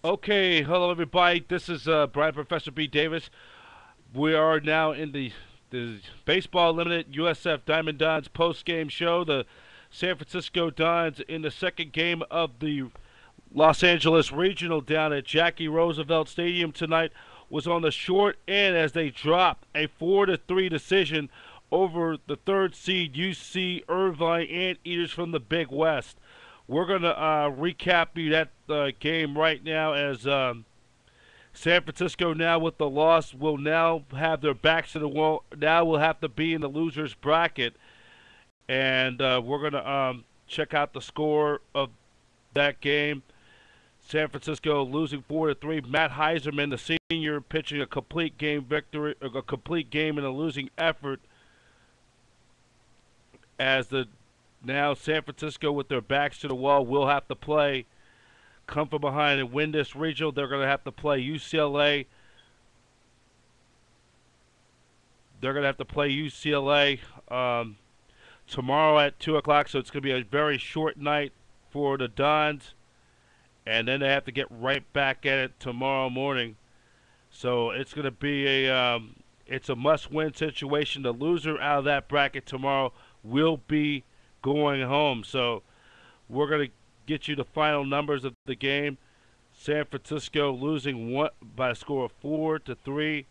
Okay, hello everybody. This is Brian Professor B. Davis. We are now in the baseball limited USF Diamond Dons post game show. The San Francisco Dons in the second game of the Los Angeles Regional down at Jackie Roosevelt Stadium tonight was on the short end as they dropped a 4-3 decision over the third seed UC Irvine Anteaters from the Big West. We're going to recap you that game right now as San Francisco now with the loss will now have their backs to the wall. Now will have to be in the loser's bracket. And we're going to check out the score of that game. San Francisco losing 4-3. Matt Heiserman, the senior, pitching a complete game victory, a complete game in a losing effort as the now San Francisco with their backs to the wall will have to come from behind and win this regional. They're going to have to play UCLA. They're going to have to play UCLA tomorrow at 2 o'clock, so it's going to be a very short night for the Dons. And then they have to get right back at it tomorrow morning. So it's going to be it's a must-win situation. The loser out of that bracket tomorrow will be going home. So we're going to get you the final numbers of the game. San Francisco losing by a score of 4-3,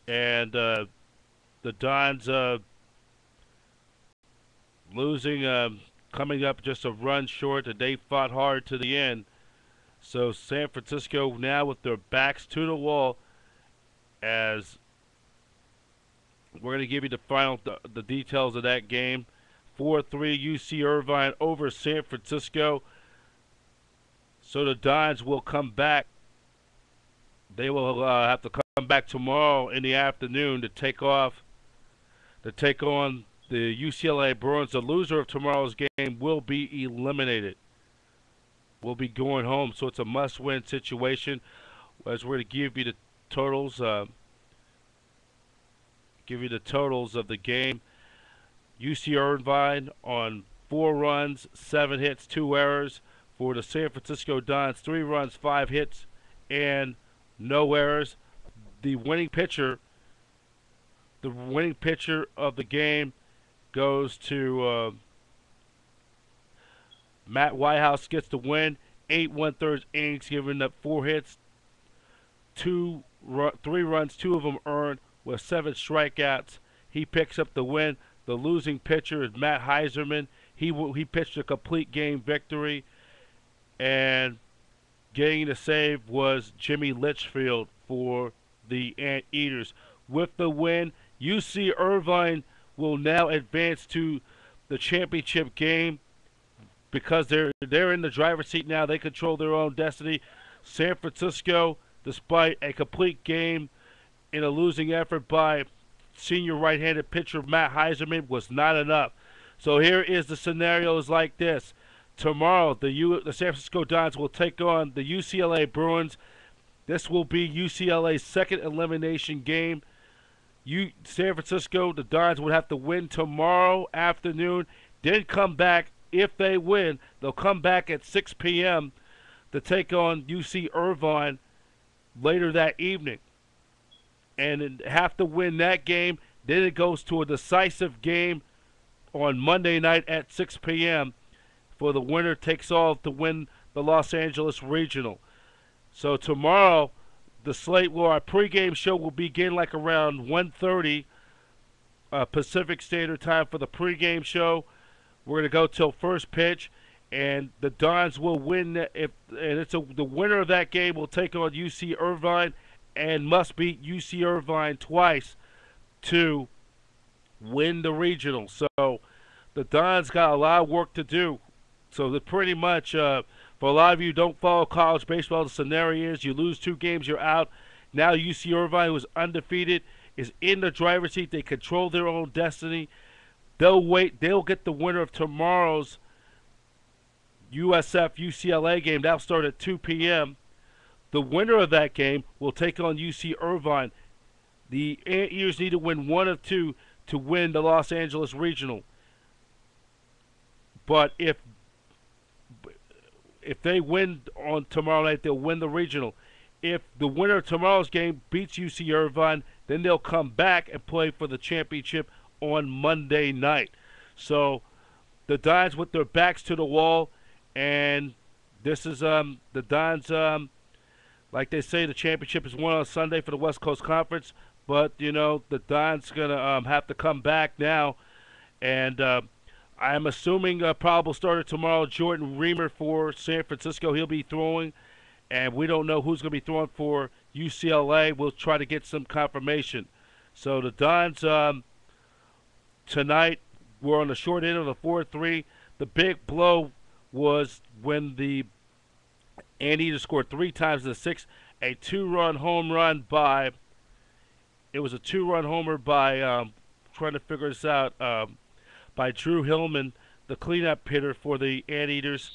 and the Dons losing, coming up just a run short. And they fought hard to the end. So San Francisco now with their backs to the wall, as we're going to give you the details of that game. 4-3 UC Irvine over San Francisco. So the Dons will come back. They will have to come back tomorrow in the afternoon to take on the UCLA Bruins. The loser of tomorrow's game will be eliminated. Will be going home. So it's a must-win situation. As we're going to give you the totals. Give you the totals of the game. UC Irvine on 4 runs, 7 hits, 2 errors. For the San Francisco Dons, 3 runs, 5 hits, and no errors. The winning pitcher of the game goes to Matt Whitehouse. Gets the win. 8 1/3 innings, giving up 4 hits, 3 runs, 2 of them earned, with 7 strikeouts. He picks up the win. The losing pitcher is Matt Heiserman. He pitched a complete game victory, and getting the save was Jimmy Litchfield for the Anteaters. With the win, UC Irvine will now advance to the championship game because they're in the driver's seat now. They control their own destiny. San Francisco, despite a complete game in a losing effort by senior right-handed pitcher Matt Heiserman, was not enough. So here is the scenarios like this. Tomorrow, the San Francisco Dons will take on the UCLA Bruins. This will be UCLA's second elimination game. San Francisco, the Dons would have to win tomorrow afternoon, then come back. If they win, they'll come back at 6 p.m. to take on UC Irvine later that evening, and have to win that game. Then it goes to a decisive game on Monday night at 6 p.m. for the winner takes all to win the Los Angeles Regional. So tomorrow, the slate, our pregame show will begin like around 1:30 Pacific Standard Time for the pregame show. We're going to go till first pitch, and the Dons will win. The winner of that game will take on UC Irvine, and must beat UC Irvine twice to win the regional. So the Dons got a lot of work to do. So that pretty much, for a lot of you who don't follow college baseball, the scenario is you lose 2 games, you're out. Now UC Irvine, who is undefeated, is in the driver's seat. They control their own destiny. They'll wait. They'll get the winner of tomorrow's USF UCLA game. That'll start at 2 p.m. The winner of that game will take on UC Irvine. The Anteaters need to win 1 of 2 to win the Los Angeles Regional. But if if they win on tomorrow night, they'll win the regional. If the winner of tomorrow's game beats UC Irvine, then they'll come back and play for the championship on Monday night. So the Dons with their backs to the wall, and this is the Dons. Like they say, the championship is won on Sunday for the West Coast Conference, but you know the Dons gonna have to come back now, and I'm assuming a probable starter tomorrow, Jordan Reamer for San Francisco. He'll be throwing, and we don't know who's going to be throwing for UCLA. We'll try to get some confirmation. So the Dons tonight were on the short end of the 4-3. The big blow was when the Anteaters scored 3 times in the 6th. A 2-run home run by. It was a 2-run homer by. Trying to figure this out. By Drew Hillman, the cleanup hitter for the Anteaters,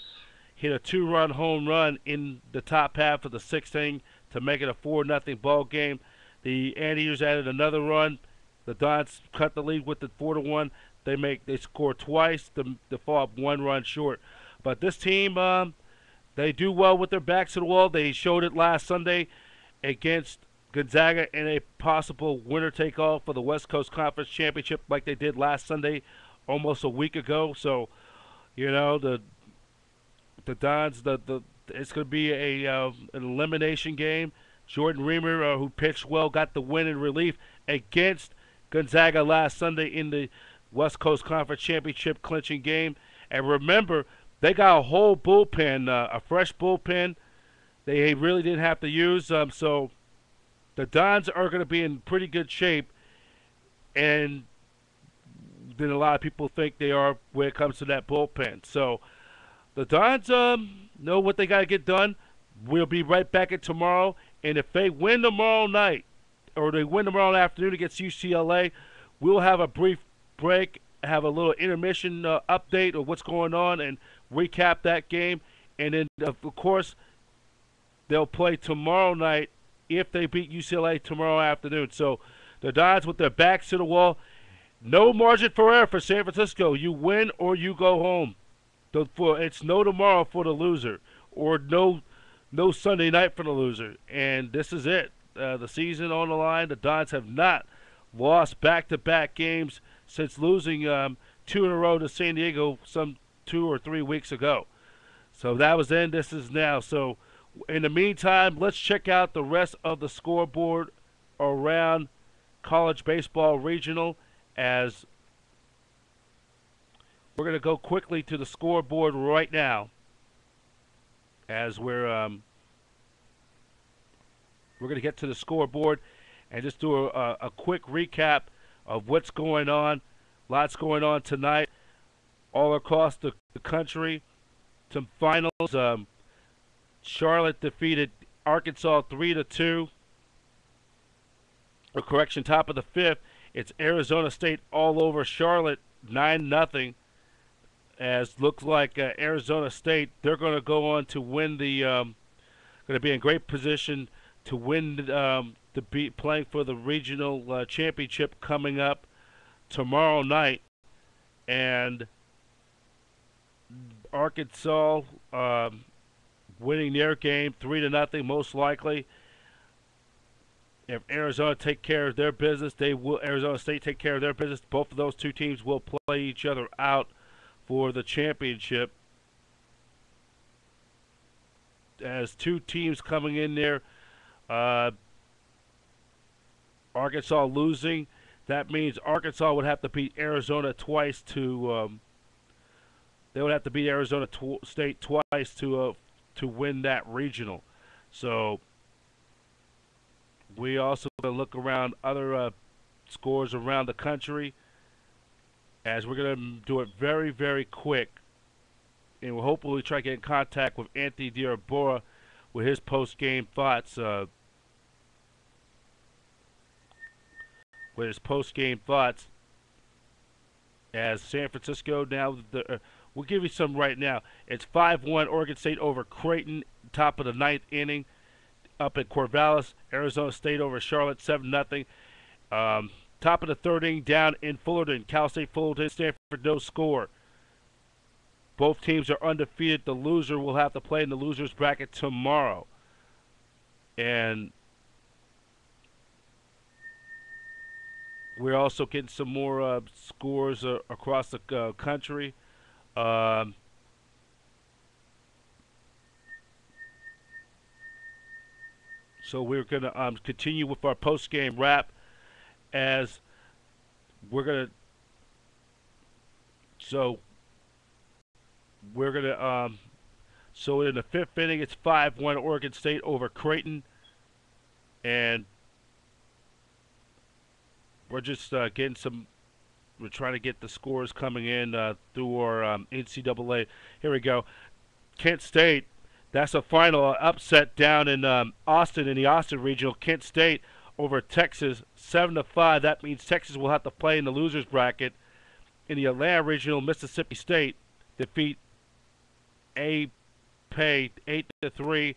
hit a 2-run home run in the top half of the 6th inning to make it a 4-0 ball game. The Anteaters added another run. The Dons cut the lead with the 4-1. They score twice to fall up 1 run short. But this team, they do well with their backs to the wall. They showed it last Sunday against Gonzaga in a possible winner-take-all for the West Coast Conference Championship, like they did last Sunday, almost a week ago. So, you know, the Dons, it's going to be an elimination game. Jordan Reamer, who pitched well, got the win in relief against Gonzaga last Sunday in the West Coast Conference Championship clinching game. And remember, they got a whole bullpen, a fresh bullpen. They really didn't have to use. So the Dons are going to be in pretty good shape, and than a lot of people think they are when it comes to that bullpen. So the Dons know what they got to get done. We'll be right back at tomorrow, and if they win tomorrow night, or they win tomorrow afternoon against UCLA, we'll have a brief break, have a little intermission update of what's going on, and recap that game. And then, of course, they'll play tomorrow night if they beat UCLA tomorrow afternoon. So the Dons with their backs to the wall. No margin for error for San Francisco. You win or you go home. It's no tomorrow for the loser, or no Sunday night for the loser. And this is it. The season on the line. The Dons have not lost back-to-back games since losing 2 in a row to San Diego some 2 or 3 weeks ago. So that was then. This is now. So in the meantime, let's check out the rest of the scoreboard around college baseball regional, as we're going to go quickly to the scoreboard right now, as we're going to get to the scoreboard and just do a quick recap of what's going on. Lots going on tonight all across the country. Some finals. Charlotte defeated Arkansas 3-2. A correction, top of the 5th. It's Arizona State all over Charlotte, 9-0. As looks like Arizona State, they're going to go on to win the. Going to be in great position to win, to be playing for the regional championship coming up tomorrow night. And Arkansas winning their game 3-0, most likely. If Arizona take care of their business, they will. Arizona State take care of their business. Both of those two teams will play each other out for the championship. As two teams coming in there, Arkansas losing, that means Arkansas would have to beat Arizona twice to. They would have to beat Arizona State twice to win that regional. So we also look around other scores around the country, as we're going to do it very, very quick. And we'll hopefully try to get in contact with Anthony Diabora with his post-game thoughts. As San Francisco now, we'll give you some right now. It's 5-1 Oregon State over Creighton, top of the 9th inning. Up at Corvallis, Arizona State over Charlotte, 7-0. Top of the 3rd inning, down in Fullerton, Cal State Fullerton, Stanford, no score. Both teams are undefeated. The loser will have to play in the losers bracket tomorrow. And we're also getting some more scores across the country. Um, so we're going to continue with our post-game wrap as we're going to. So we're going to. So in the fifth inning, it's 5-1 Oregon State over Creighton, and we're just getting some. We're trying to get the scores coming in through our NCAA. Here we go. Kent State. That's a final upset down in Austin in the Austin Regional. Kent State over Texas, 7-5. That means Texas will have to play in the losers bracket. In the Atlanta Regional, Mississippi State defeat Pay 8-3.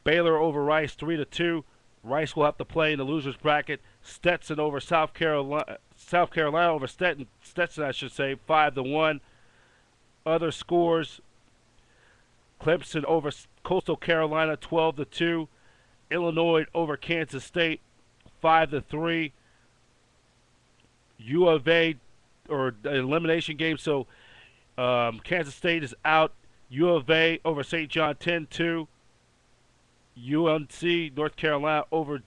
Baylor over Rice 3-2. Rice will have to play in the losers bracket. Stetson over South Carolina over Stetson, I should say, 5-1. Other scores: Clemson over Coastal Carolina 12-2. Illinois over Kansas State 5-3. U of A, or elimination game, so Kansas State is out. U of A over St. John 10-2. UNC North Carolina over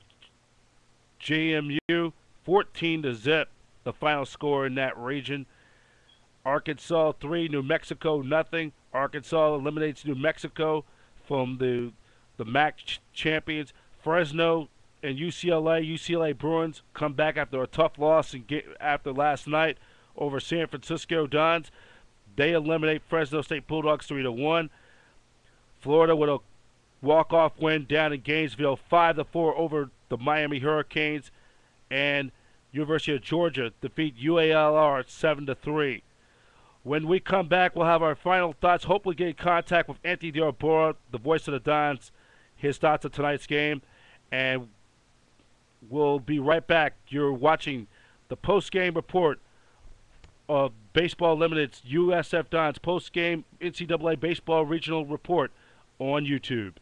JMU 14-0. The final score in that region. Arkansas 3, New Mexico nothing. Arkansas eliminates New Mexico from the MAC champions. Fresno and UCLA Bruins come back after a tough loss after last night over San Francisco Dons. They eliminate Fresno State Bulldogs 3-1. Florida with a walk-off win down in Gainesville, 5-4 over the Miami Hurricanes, and University of Georgia defeat UALR 7-3. When we come back, we'll have our final thoughts. Hopefully, get in contact with Anthony Diabora, the voice of the Dons, his thoughts on tonight's game, and we'll be right back. You're watching the post-game report of Baseball Limited's USF Dons post-game NCAA Baseball Regional Report on YouTube.